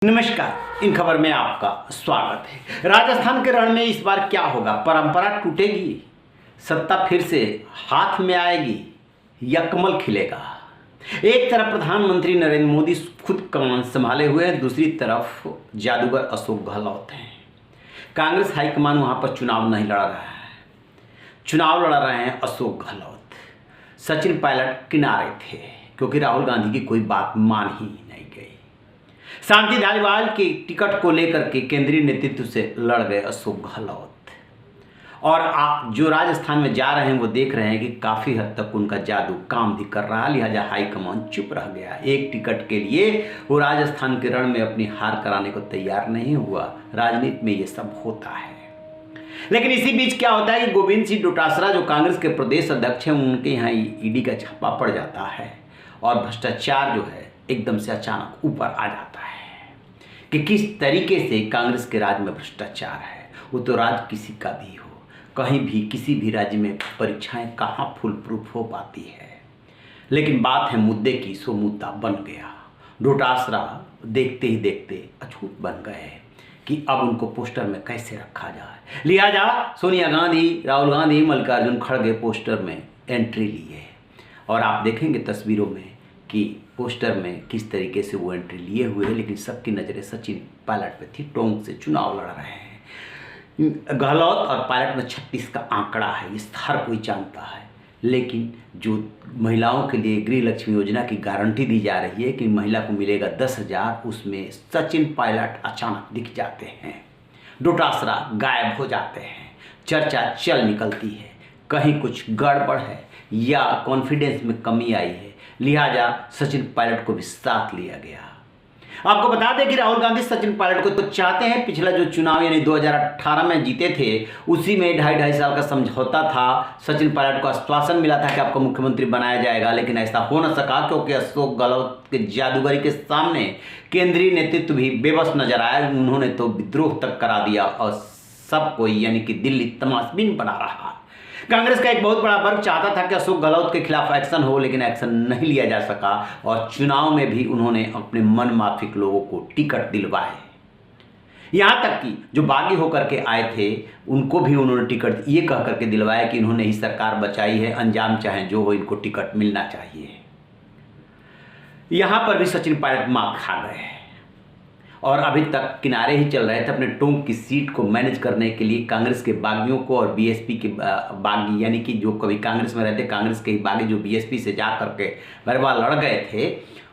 नमस्कार, इन खबर में आपका स्वागत है। राजस्थान के रण में इस बार क्या होगा? परंपरा टूटेगी, सत्ता फिर से हाथ में आएगी या कमल खिलेगा? एक तरफ प्रधानमंत्री नरेंद्र मोदी खुद कमान संभाले हुए हैं, दूसरी तरफ जादूगर अशोक गहलोत हैं। कांग्रेस हाईकमान वहां पर चुनाव नहीं लड़ रहा है, चुनाव लड़ रहे हैं अशोक गहलोत। सचिन पायलट किनारे थे क्योंकि राहुल गांधी की कोई बात मान ही नहीं गई। शांति धारीवाल की टिकट को लेकर के केंद्रीय नेतृत्व से लड़ गए अशोक गहलोत। और जो राजस्थान में जा रहे हैं वो देख रहे हैं कि काफ़ी हद तक उनका जादू काम भी कर रहा है, लिहाजा हाईकमान चुप रह गया। एक टिकट के लिए वो राजस्थान के रण में अपनी हार कराने को तैयार नहीं हुआ। राजनीति में ये सब होता है। लेकिन इसी बीच क्या होता है कि गोविंद सिंह डोटासरा जो कांग्रेस के प्रदेश अध्यक्ष हैं, उनके यहाँ ईडी का छापा पड़ जाता है और भ्रष्टाचार जो है एकदम से अचानक ऊपर आ जाता है कि किस तरीके से कांग्रेस के राज में भ्रष्टाचार है। वो तो राज किसी का भी हो, कहीं भी किसी भी राज्य में परीक्षाएं कहाँ फुल प्रूफ हो पाती है। लेकिन बात है मुद्दे की, सो मुद्दा बन गया। डोटासरा देखते ही देखते अछूत बन गए कि अब उनको पोस्टर में कैसे रखा जाए। लिहाजा सोनिया गांधी, राहुल गांधी, मल्लिकार्जुन खड़गे पोस्टर में एंट्री लिए और आप देखेंगे तस्वीरों में कि पोस्टर में किस तरीके से वो एंट्री लिए हुए हैं। लेकिन सबकी नज़रें सचिन पायलट पे थी। टोंक से चुनाव लड़ रहे हैं। गहलोत और पायलट में 36 का आंकड़ा है, इस हर कोई जानता है। लेकिन जो महिलाओं के लिए गृह लक्ष्मी योजना की गारंटी दी जा रही है कि महिला को मिलेगा 10,000, उसमें सचिन पायलट अचानक दिख जाते हैं, डोटासरा गायब हो जाते हैं। चर्चा चल निकलती है कहीं कुछ गड़बड़ है या कॉन्फिडेंस में कमी आई है। लिहाजा सचिन पायलट को भी साथ लिया गया। आपको बता दें कि राहुल गांधी सचिन पायलट को तो चाहते हैं। पिछला जो चुनाव यानी 2018 में जीते थे, उसी में 2.5 साल का समझौता था। सचिन पायलट को आश्वासन मिला था कि आपको मुख्यमंत्री बनाया जाएगा, लेकिन ऐसा हो न सका क्योंकि अशोक गहलोत के जादूगरी के सामने केंद्रीय नेतृत्व भी बेबस नजर आया। उन्होंने तो विद्रोह तक करा दिया और सब कोई यानी कि दिल्ली तमाशबीन बना रहा। कांग्रेस का एक बहुत बड़ा वर्ग चाहता था कि अशोक गहलोत के खिलाफ एक्शन हो, लेकिन एक्शन नहीं लिया जा सका और चुनाव में भी उन्होंने अपने मन माफिक लोगों को टिकट दिलवाए। यहाँ तक कि जो बागी होकर के आए थे उनको भी उन्होंने टिकट ये कह करके दिलवाया कि इन्होंने ही सरकार बचाई है, अंजाम चाहे जो हो, इनको टिकट मिलना चाहिए। यहाँ पर भी सचिन पायलट मात खा गए और अभी तक किनारे ही चल रहे थे। अपने टोंक की सीट को मैनेज करने के लिए कांग्रेस के बागियों को और बीएसपी के बागी यानी कि जो कभी कांग्रेस में रहते कांग्रेस के ही बागी जो बीएसपी से जा करके बरबार लड़ गए थे,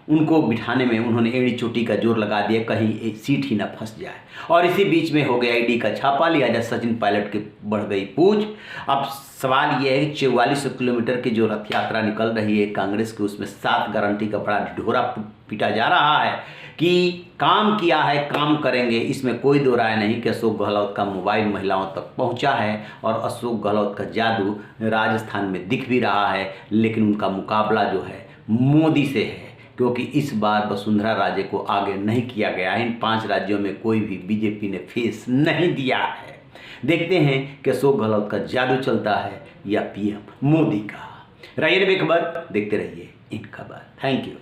उनको बिठाने में उन्होंने एड़ी चोटी का जोर लगा दिया कहीं सीट ही ना फंस जाए। और इसी बीच में हो गया ईडी का छापा। लिहाजा सचिन पायलट की बढ़ गई पूछ। अब सवाल ये है कि 4400 किलोमीटर की जो रथ यात्रा निकल रही है कांग्रेस की, उसमें 7 गारंटी का बड़ा ढिढोरा पीटा जा रहा है कि काम किया है, काम करेंगे। इसमें कोई दो राय नहीं कि अशोक गहलोत का मोबाइल महिलाओं तक पहुंचा है और अशोक गहलोत का जादू राजस्थान में दिख भी रहा है। लेकिन उनका मुकाबला जो है मोदी से है, क्योंकि इस बार वसुंधरा राजे को आगे नहीं किया गया है। इन 5 राज्यों में कोई भी बीजेपी ने फेस नहीं दिया है। देखते हैं कि अशोक गहलोत का जादू चलता है या पीएम मोदी का। रहिए बेखबर, देखते रहिए इन खबर। Thank you.